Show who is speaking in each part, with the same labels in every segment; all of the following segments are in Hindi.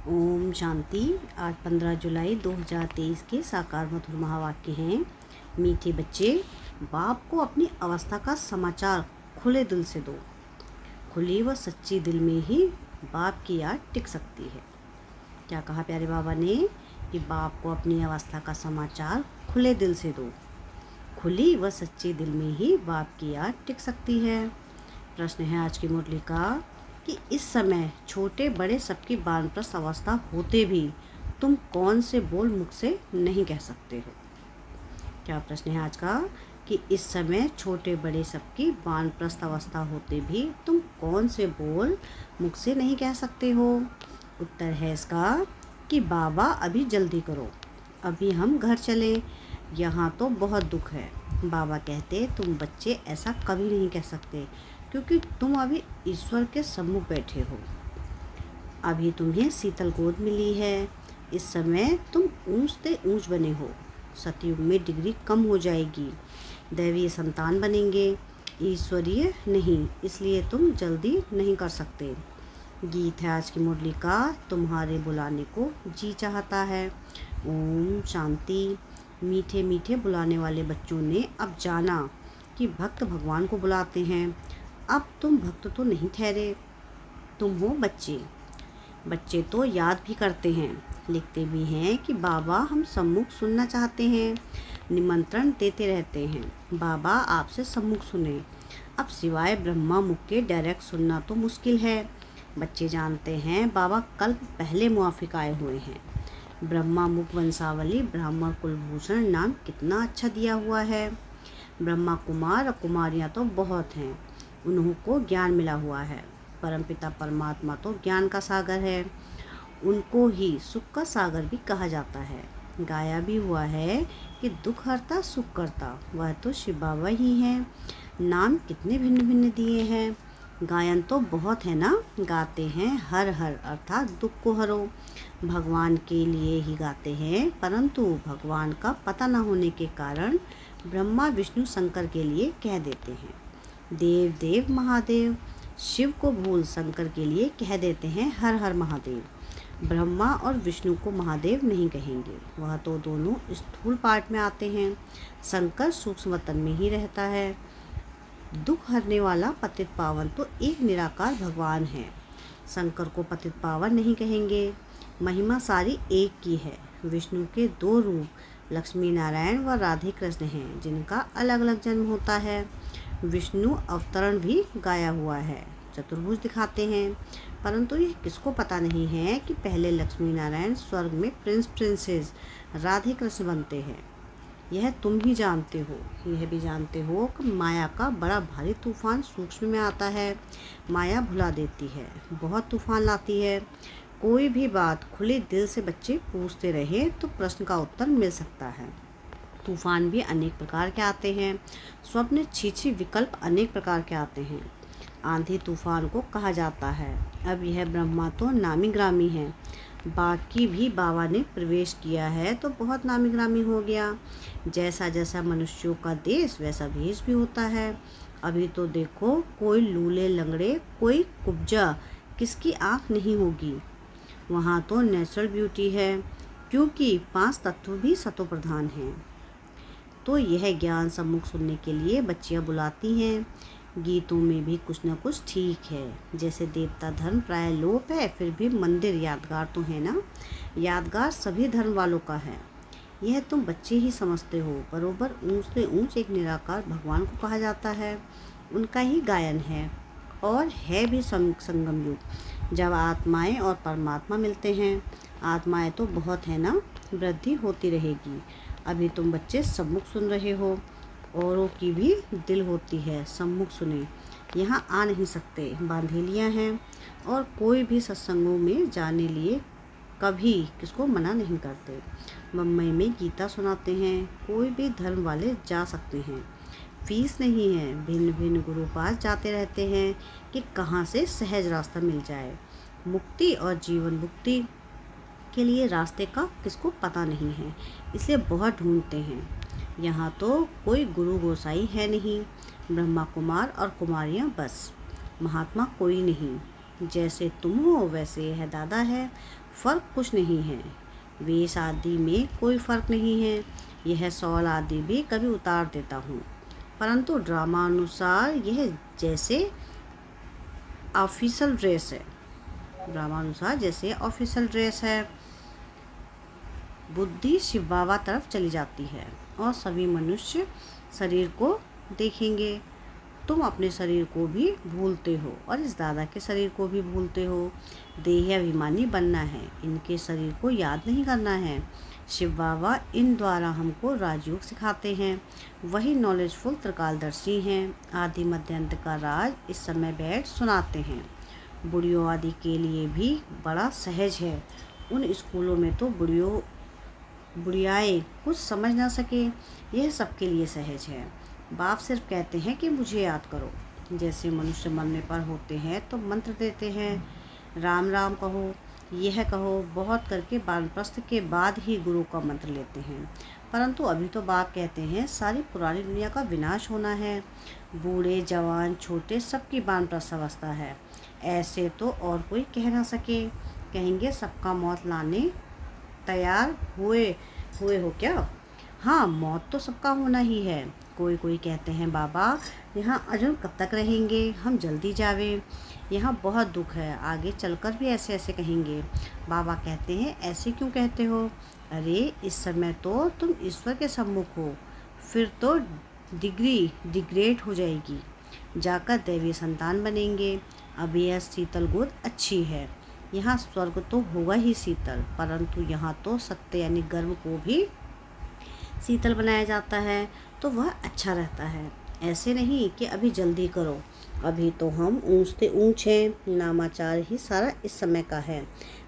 Speaker 1: ओम शांति। आज 15 जुलाई 2023 के साकार मधुर महावाक्य हैं। मीठे बच्चे, बाप को अपनी अवस्था का समाचार खुले दिल से दो। खुली व सच्ची दिल में ही बाप की याद टिक सकती है। क्या कहा प्यारे बाबा ने कि बाप को अपनी अवस्था का समाचार खुले दिल से दो। खुली व सच्ची दिल में ही बाप की याद टिक सकती है। प्रश्न है आज की मुरली का कि इस समय छोटे बड़े सबकी वानप्रस्थ अवस्था होते भी तुम कौन से बोल मुख से नहीं कह सकते हो। क्या प्रश्न है आज का कि इस समय छोटे बड़े सबकी वानप्रस्थ अवस्था होते भी तुम कौन से बोल मुख से नहीं कह सकते हो। उत्तर है इसका कि बाबा अभी जल्दी करो, अभी हम घर चलें, यहाँ तो बहुत दुख है। बाबा कहते तुम बच्चे ऐसा कभी नहीं कह सकते, क्योंकि तुम अभी ईश्वर के सम्मुख बैठे हो। अभी तुम्हें शीतल गोद मिली है। इस समय तुम ऊंच से ऊंच बने हो। सतयुग में डिग्री कम हो जाएगी, दैवीय संतान बनेंगे, ईश्वरीय नहीं, इसलिए तुम जल्दी नहीं कर सकते। गीत है आज की मुरली का, तुम्हारे बुलाने को जी चाहता है। ओम शांति। मीठे मीठे बुलाने वाले बच्चों ने अब जाना कि भक्त भगवान को बुलाते हैं। अब तुम भक्त तो नहीं ठहरे, तुम हो बच्चे। बच्चे तो याद भी करते हैं, लिखते भी हैं कि बाबा हम सम्मुख सुनना चाहते हैं, निमंत्रण देते रहते हैं, बाबा आपसे सम्मुख सुने। अब सिवाय ब्रह्मा मुख के डायरेक्ट सुनना तो मुश्किल है। बच्चे जानते हैं बाबा कल्प पहले मुआफिक आए हुए हैं। ब्रह्मा मुख वंशावली ब्राह्मण कुलभूषण नाम कितना अच्छा दिया हुआ है। ब्रह्मा कुमार और कुमारियाँ तो बहुत हैं, उन्हों को ज्ञान मिला हुआ है। परमपिता परमात्मा तो ज्ञान का सागर है, उनको ही सुख का सागर भी कहा जाता है। गाया भी हुआ है कि दुख हरता सुख करता, वह तो शिव बाबा ही हैं। नाम कितने भिन्न भिन्न दिए हैं, गायन तो बहुत है ना। गाते हैं हर हर अर्थात दुख को हरो, भगवान के लिए ही गाते हैं, परंतु भगवान का पता न होने के कारण ब्रह्मा विष्णु शंकर के लिए कह देते हैं। देव देव महादेव, शिव को भूल शंकर के लिए कह देते हैं हर हर महादेव। ब्रह्मा और विष्णु को महादेव नहीं कहेंगे, वह तो दोनों स्थूल पाठ में आते हैं। शंकर सूक्ष्म वतन में ही रहता है। दुख हरने वाला पतित पावन तो एक निराकार भगवान है, शंकर को पतित पावन नहीं कहेंगे। महिमा सारी एक की है। विष्णु के दो रूप लक्ष्मी नारायण व राधे कृष्ण हैं, जिनका अलग अलग जन्म होता है। विष्णु अवतरण भी गाया हुआ है, चतुर्भुज दिखाते हैं, परंतु यह किसको पता नहीं है कि पहले लक्ष्मी नारायण स्वर्ग में प्रिंस प्रिंसेस राधे कृष्ण बनते हैं। यह तुम ही जानते हो। यह भी जानते हो कि माया का बड़ा भारी तूफान सूक्ष्म में आता है। माया भुला देती है, बहुत तूफान लाती है। कोई भी बात खुले दिल से बच्चे पूछते रहे तो प्रश्न का उत्तर मिल सकता है। तूफान भी अनेक प्रकार के आते हैं, स्वप्न छीछी विकल्प अनेक प्रकार के आते हैं। आंधी तूफान को कहा जाता है। अब यह ब्रह्मा तो नामी ग्रामी है, बाकी भी बाबा ने प्रवेश किया है तो बहुत नामी ग्रामी हो गया। जैसा जैसा मनुष्यों का देश वैसा भेष भी होता है। अभी तो देखो, कोई लूले लंगड़े, कोई कुब्जा, किसकी आँख नहीं होगी। वहाँ तो नेचुरल ब्यूटी है, क्योंकि 5 तत्व भी सतो प्रधान हैं। तो यह ज्ञान सम्मुख सुनने के लिए बच्चियाँ बुलाती हैं। गीतों में भी कुछ न कुछ ठीक है, जैसे देवता धर्म प्राय लोप है, फिर भी मंदिर यादगार तो है ना। यादगार सभी धर्म वालों का है, यह तुम बच्चे ही समझते हो। बरोबर ऊंच से ऊंच एक निराकार भगवान को कहा जाता है, उनका ही गायन है। और है भी संगम युग, जब आत्माएं और परमात्मा मिलते हैं। आत्माएं तो बहुत है ना, वृद्धि होती रहेगी। अभी तुम बच्चे सम्मुख सुन रहे हो, औरों की भी दिल होती है सम्मुख सुने। यहाँ आ नहीं सकते, बांधेलियाँ हैं, और कोई भी सत्संगों में जाने लिए कभी किसको मना नहीं करते। मुंबई में गीता सुनाते हैं, कोई भी धर्म वाले जा सकते हैं, फीस नहीं है। भिन्न भिन्न गुरु पास जाते रहते हैं कि कहाँ से सहज रास्ता मिल जाए। मुक्ति और जीवन मुक्ति के लिए रास्ते का किसको पता नहीं है, इसलिए बहुत ढूंढते हैं। यहाँ तो कोई गुरु गोसाई है नहीं, ब्रह्मा कुमार और कुमारियाँ बस, महात्मा कोई नहीं। जैसे तुम हो वैसे यह दादा है, फ़र्क कुछ नहीं है। वेश आदि में कोई फ़र्क नहीं है। यह शॉल आदि भी कभी उतार देता हूँ, परंतु ड्रामानुसार यह जैसे ऑफिशियल ड्रेस है। ड्रामानुसार जैसे ऑफिशियल ड्रेस है। बुद्धि शिव बाबा तरफ चली जाती है और सभी मनुष्य शरीर को देखेंगे। तुम अपने शरीर को भी भूलते हो और इस दादा के शरीर को भी भूलते हो। देह अभिमानी बनना है, इनके शरीर को याद नहीं करना है। शिव बाबा इन द्वारा हमको राजयोग सिखाते हैं। वही नॉलेजफुल त्रिकालदर्शी हैं। आदि मध्य अंत का राज इस समय बैठ सुनाते हैं। बुढ़ियों आदि के लिए भी बड़ा सहज है। उन स्कूलों में तो बुढ़ियाएँ कुछ समझ ना सके, यह सबके लिए सहज है। बाप सिर्फ कहते हैं कि मुझे याद करो। जैसे मनुष्य मरने पर होते हैं तो मंत्र देते हैं, राम राम कहो, यह कहो, बहुत करके वानप्रस्थ के बाद ही गुरु का मंत्र लेते हैं। परंतु अभी तो बाप कहते हैं सारी पुरानी दुनिया का विनाश होना है। बूढ़े जवान छोटे सबकी वानप्रस्थ अवस्था है। ऐसे तो और कोई कह ना सके। कहेंगे सबका मौत लाने तैयार हुए हो क्या? हाँ, मौत तो सबका होना ही है। कोई कोई कहते हैं बाबा यहाँ अर्जुन कब तक रहेंगे, हम जल्दी जावे, यहाँ बहुत दुख है। आगे चलकर भी ऐसे ऐसे कहेंगे। बाबा कहते हैं ऐसे क्यों कहते हो? अरे इस समय तो तुम ईश्वर के सम्मुख हो, फिर तो डिग्री डिग्रेड हो जाएगी, जाकर दैवीय संतान बनेंगे। अब यह शीतल गोद अच्छी है। यहाँ स्वर्ग तो होगा ही शीतल, परंतु यहाँ तो सत्य यानी गर्व को भी शीतल बनाया जाता है, तो वह अच्छा रहता है। ऐसे नहीं कि अभी जल्दी करो, अभी तो हम ऊँचते ऊँच हैं। नामाचार ही सारा इस समय का है।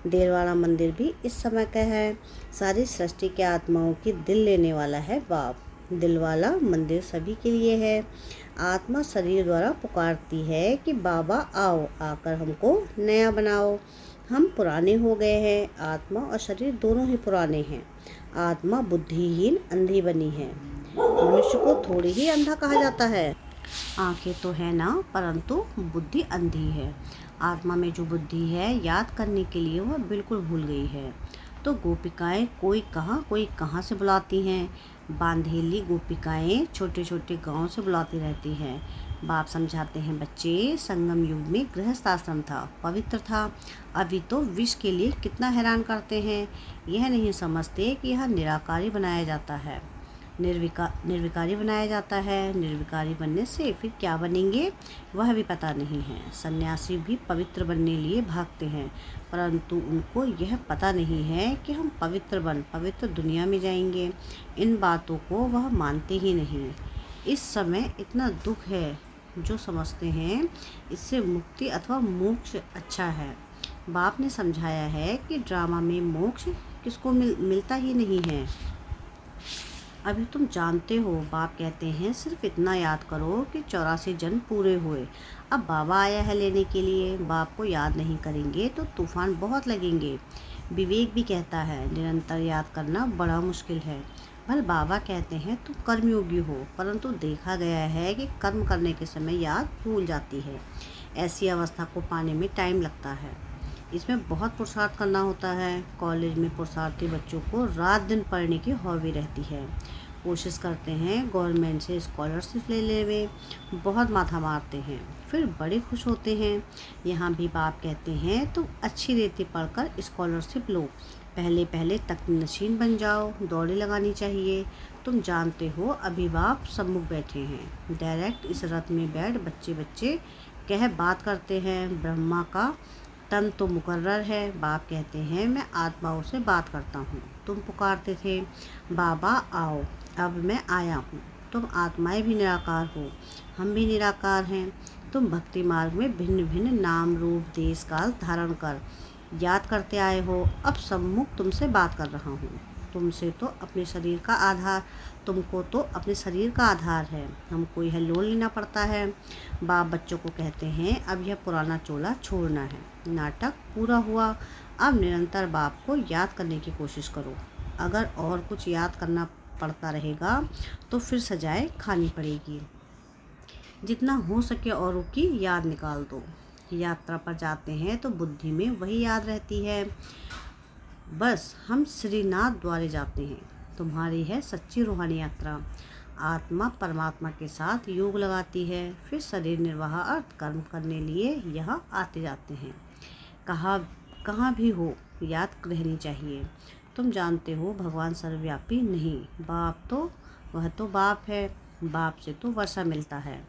Speaker 1: देर वाला मंदिर भी इस समय का है। सारी सृष्टि के आत्माओं की दिल लेने वाला है बाप। दिल वाला मंदिर सभी के लिए है। आत्मा शरीर द्वारा पुकारती है कि बाबा आओ, आकर हमको नया बनाओ। हम पुराने हो गए हैं। आत्मा और शरीर दोनों ही पुराने हैं। आत्मा बुद्धिहीन अंधी बनी है। मनुष्य को थोड़ी ही अंधा कहा जाता है। आंखें तो है ना, परंतु बुद्धि अंधी है। आत्मा में जो बुद्धि है याद करने के लिए वह बिल्कुल भूल गई है। तो गोपिकाएं कोई कहाँ से बुलाती हैं। बांधेली गोपिकाएं छोटे छोटे गांव से बुलाती रहती हैं। बाप समझाते हैं बच्चे, संगम युग में गृहस्थ आश्रम था, पवित्र था। अभी तो विष के लिए कितना हैरान करते हैं। यह नहीं समझते कि यह निराकारी बनाया जाता है, निर्विकारी बनाया जाता है। निर्विकारी बनने से फिर क्या बनेंगे वह भी पता नहीं है। सन्यासी भी पवित्र बनने लिए भागते हैं, परंतु उनको यह पता नहीं है कि हम पवित्र दुनिया में जाएंगे। इन बातों को वह मानते ही नहीं। इस समय इतना दुख है, जो समझते हैं इससे मुक्ति अथवा मोक्ष अच्छा है। बाप ने समझाया है कि ड्रामा में मोक्ष किसको मिलता ही नहीं है। अभी तुम जानते हो। बाप कहते हैं सिर्फ इतना याद करो कि 84 जन्म पूरे हुए। अब बाबा आया है लेने के लिए। बाप को याद नहीं करेंगे तो तूफान बहुत लगेंगे। विवेक भी कहता है निरंतर याद करना बड़ा मुश्किल है। भल बाबा कहते हैं तुम कर्मयोगी हो, परंतु देखा गया है कि कर्म करने के समय याद भूल जाती है। ऐसी अवस्था को पाने में टाइम लगता है। इसमें बहुत पुरुषार्थ करना होता है। कॉलेज में पुरुषार्थी बच्चों को रात दिन पढ़ने की हॉबी रहती है। कोशिश करते हैं गवर्नमेंट से स्कॉलरशिप ले लेवे, बहुत माथा मारते हैं, फिर बड़े खुश होते हैं। यहाँ भी बाप कहते हैं तुम अच्छी रीति पढ़कर स्कॉलरशिप लो, पहले पहले तकनीशीन बन जाओ, दौड़े लगानी चाहिए। तुम जानते हो अभी बाप सम्मुख बैठे हैं। डायरेक्ट इस रथ में बैठ बच्चे कह बात करते हैं। ब्रह्मा का तन तो मुकर्रर है। बाप कहते हैं मैं आत्माओं से बात करता हूँ। तुम पुकारते थे बाबा आओ, अब मैं आया हूँ। तुम आत्माएं भी निराकार हो, हम भी निराकार हैं। तुम भक्ति मार्ग में भिन्न भिन्न नाम रूप देश काल धारण कर याद करते आए हो। अब सम्मुख तुमसे बात कर रहा हूँ। तुमको तो अपने शरीर का आधार है, हमको यह लोन लेना पड़ता है। बाप बच्चों को कहते हैं अब यह पुराना चोला छोड़ना है। नाटक पूरा हुआ, अब निरंतर बाप को याद करने की कोशिश करो। अगर और कुछ याद करना पड़ता रहेगा तो फिर सजाएं खानी पड़ेगी। जितना हो सके औरों की याद निकाल दो। यात्रा पर जाते हैं तो बुद्धि में वही याद रहती है। बस हम श्रीनाथ द्वारे जाते हैं। तुम्हारी है सच्ची रूहानी यात्रा। आत्मा परमात्मा के साथ योग लगाती है, फिर शरीर निर्वाह अर्थ कर्म करने लिए यहाँ आते जाते हैं। कहाँ कहाँ भी हो याद रहनी चाहिए। तुम जानते हो भगवान सर्वव्यापी नहीं, वह तो बाप है। बाप से तो वर्षा मिलता है।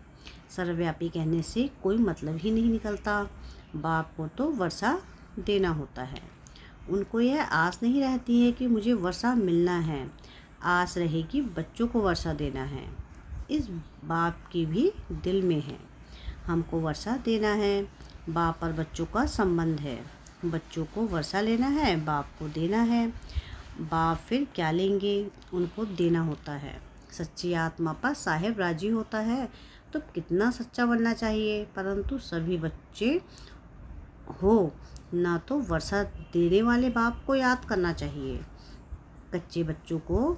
Speaker 1: सर्वव्यापी कहने से कोई मतलब ही नहीं निकलता। बाप को तो वर्षा देना होता है। उनको यह आस नहीं रहती है कि मुझे वर्षा मिलना है, आस रहेगी बच्चों को वर्षा देना है। इस बाप की भी दिल में है, हमको वर्षा देना है। बाप और बच्चों का संबंध है। बच्चों को वर्षा लेना है, बाप को देना है। बाप फिर क्या लेंगे, उनको देना होता है। सच्ची आत्मा पर साहेब राजी होता है तो कितना सच्चा बनना चाहिए। परंतु सभी बच्चे हो ना तो वर्षा देने वाले बाप को याद करना चाहिए। कच्चे बच्चों को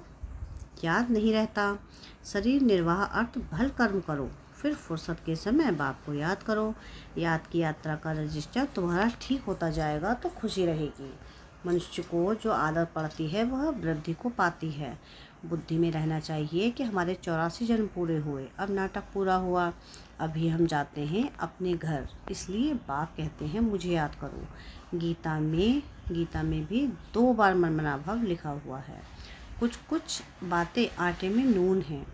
Speaker 1: याद नहीं रहता। शरीर निर्वाह अर्थ भल कर्म करो, फिर फुर्सत के समय बाप को याद करो। याद की यात्रा का रजिस्टर तुम्हारा ठीक होता जाएगा तो खुशी रहेगी। मनुष्य को जो आदत पड़ती है वह वृद्धि को पाती है। बुद्धि में रहना चाहिए कि हमारे 84 जन्म पूरे हुए, अब नाटक पूरा हुआ, अभी हम जाते हैं अपने घर। इसलिए बाप कहते हैं मुझे याद करो। गीता में भी 2 बार मनमना भव लिखा हुआ है। कुछ कुछ बातें आटे में नून हैं।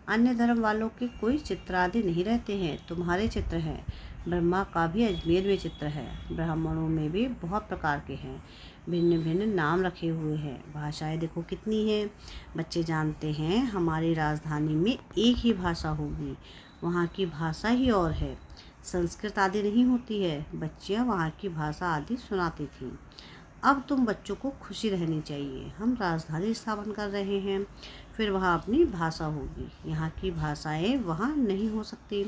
Speaker 1: अन्य धर्म वालों के कोई चित्र आदि नहीं रहते हैं, तुम्हारे चित्र हैं। ब्रह्मा का भी अजमेर में चित्र है। ब्राह्मणों में भी बहुत प्रकार के हैं, भिन्न भिन्न नाम रखे हुए हैं। भाषाएं देखो कितनी हैं। बच्चे जानते हैं हमारी राजधानी में एक ही भाषा होगी, वहाँ की भाषा ही और है। संस्कृत आदि नहीं होती है। बच्चियाँ वहाँ की भाषा आदि सुनाती थीं। अब तुम बच्चों को खुशी रहनी चाहिए। हम राजधानी स्थापन कर रहे हैं, फिर वहाँ अपनी भाषा होगी। यहाँ की भाषाएं वहाँ नहीं हो सकती।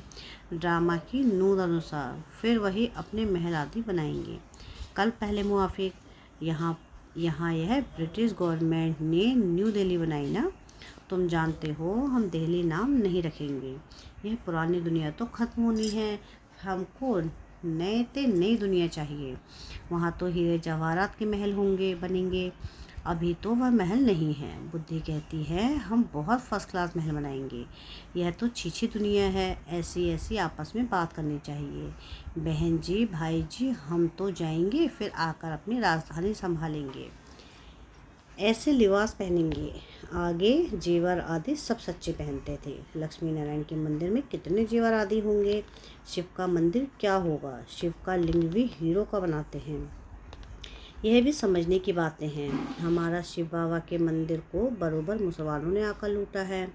Speaker 1: ड्रामा की नूद अनुसार फिर वही अपने महल आदि बनाएंगे। कल पहले मुआफिक यहाँ यह ब्रिटिश गवर्नमेंट ने न्यू दिल्ली बनाई ना। तुम जानते हो हम दिल्ली नाम नहीं रखेंगे। यह पुरानी दुनिया तो ख़त्म होनी है, हमको नई दुनिया चाहिए। वहाँ तो हीरे जवाहरात के महल बनेंगे। अभी तो वह महल नहीं है। बुद्धि कहती है हम बहुत फर्स्ट क्लास महल बनाएंगे। यह तो छीछी दुनिया है। ऐसी आपस में बात करनी चाहिए। बहन जी, भाई जी, हम तो जाएंगे, फिर आकर अपनी राजधानी संभालेंगे। ऐसे लिबास पहनेंगे। आगे जेवर आदि सब सच्चे पहनते थे। लक्ष्मी नारायण के मंदिर में कितने जेवर आदि होंगे। शिव का मंदिर क्या होगा। शिव का लिंग भी हीरो का बनाते हैं। यह भी समझने की बातें हैं। हमारा शिव बाबा के मंदिर को बरोबर मुसलमानों ने आकर लूटा है,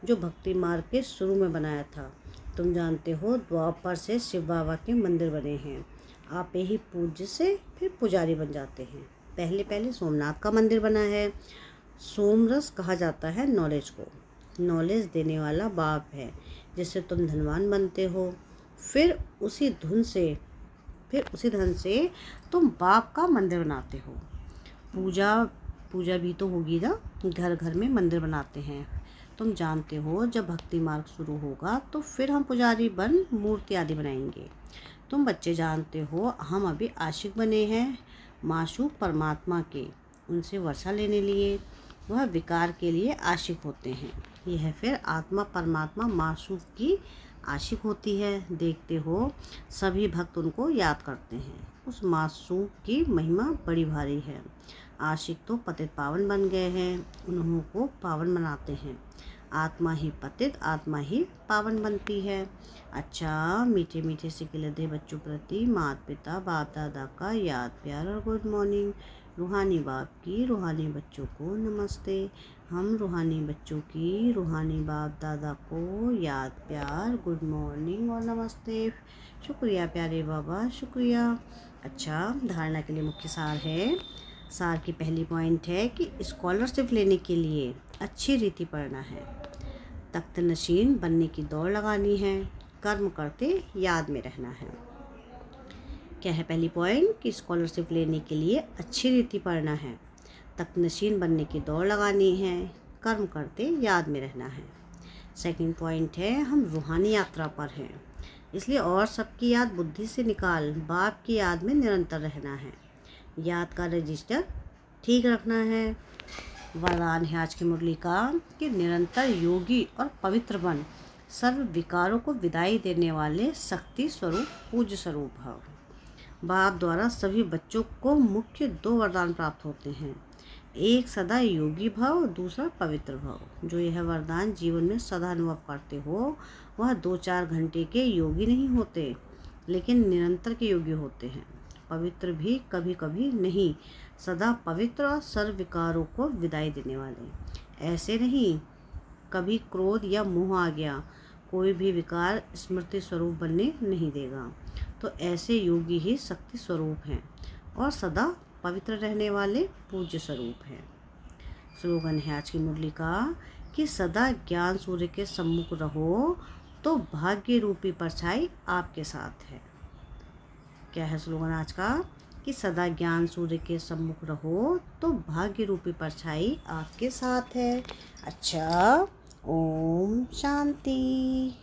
Speaker 1: जो भक्ति मार्ग के शुरू में बनाया था। तुम जानते हो द्वापर से शिव बाबा के मंदिर बने हैं। आप ही पूज्य से फिर पुजारी बन जाते हैं। पहले सोमनाथ का मंदिर बना है। सोमरस कहा जाता है नॉलेज को। नॉलेज देने वाला बाप है, जिससे तुम धनवान बनते हो। फिर उसी धन से तुम बाप का मंदिर बनाते हो। पूजा भी तो होगी ना। घर घर में मंदिर बनाते हैं। तुम जानते हो जब भक्ति मार्ग शुरू होगा तो फिर हम पुजारी बन मूर्ति आदि बनाएंगे। तुम बच्चे जानते हो हम अभी आशिक बने हैं, माशूक परमात्मा के। उनसे वर्षा लेने लिए वह विकार के लिए आशिक होते हैं। यह फिर आत्मा परमात्मा माशूक की आशिक होती है। देखते हो सभी भक्त उनको याद करते हैं। उस मासूक की महिमा बड़ी भारी है। आशिक तो पतित पावन बन गए हैं, उन्हों को पावन बनाते हैं। आत्मा ही पतित, आत्मा ही पावन बनती है। अच्छा, मीठे मीठे से लदे बच्चों प्रति माता पिता बाप दादा का याद प्यार और गुड मॉर्निंग। रूहानी बाप की रूहानी बच्चों को नमस्ते। हम रूहानी बच्चों की रूहानी बाप दादा को याद प्यार गुड मॉर्निंग और नमस्ते। शुक्रिया प्यारे बाबा, शुक्रिया। अच्छा, धारणा के लिए मुख्य सार है। सार की पहली पॉइंट है कि स्कॉलरशिप लेने के लिए अच्छी रीति पढ़ना है। तख्त नशीन बनने की दौड़ लगानी है। कर्म करते याद में रहना है। क्या है पहली पॉइंट कि स्कॉलरशिप लेने के लिए अच्छी रीति पढ़ना है, तख्त नशीन बनने की दौड़ लगानी है, कर्म करते याद में रहना है। सेकंड पॉइंट है हम रूहानी यात्रा पर हैं, इसलिए और सबकी याद बुद्धि से निकाल बाप की याद में निरंतर रहना है। याद का रजिस्टर ठीक रखना है। वरदान है आज की मुरली का कि निरंतर योगी और पवित्र बन, सर्व विकारों को विदाई देने वाले शक्ति स्वरूप पूज्य स्वरूप भव। बाप द्वारा सभी बच्चों को मुख्य 2 वरदान प्राप्त होते हैं, एक सदा योगी भव, दूसरा पवित्र भव। जो यह वरदान जीवन में सदा अनुभव करते हो वह 2-4 घंटे के योगी नहीं होते, लेकिन निरंतर के योगी होते हैं। पवित्र भी कभी कभी नहीं, सदा पवित्र और सर्व विकारों को विदाई देने वाले। ऐसे नहीं कभी क्रोध या मोह आ गया, कोई भी विकार स्मृति स्वरूप बनने नहीं देगा। तो ऐसे योगी ही शक्ति स्वरूप हैं और सदा पवित्र रहने वाले पूज्य स्वरूप हैं। स्लोगन है आज की मुरली का कि सदा ज्ञान सूर्य के सम्मुख रहो तो भाग्य रूपी परछाई आपके साथ है। क्या है स्लोगन आज का कि सदा ज्ञान सूर्य के सम्मुख रहो तो भाग्य रूपी परछाई आपके साथ है। अच्छा, ओम शांति।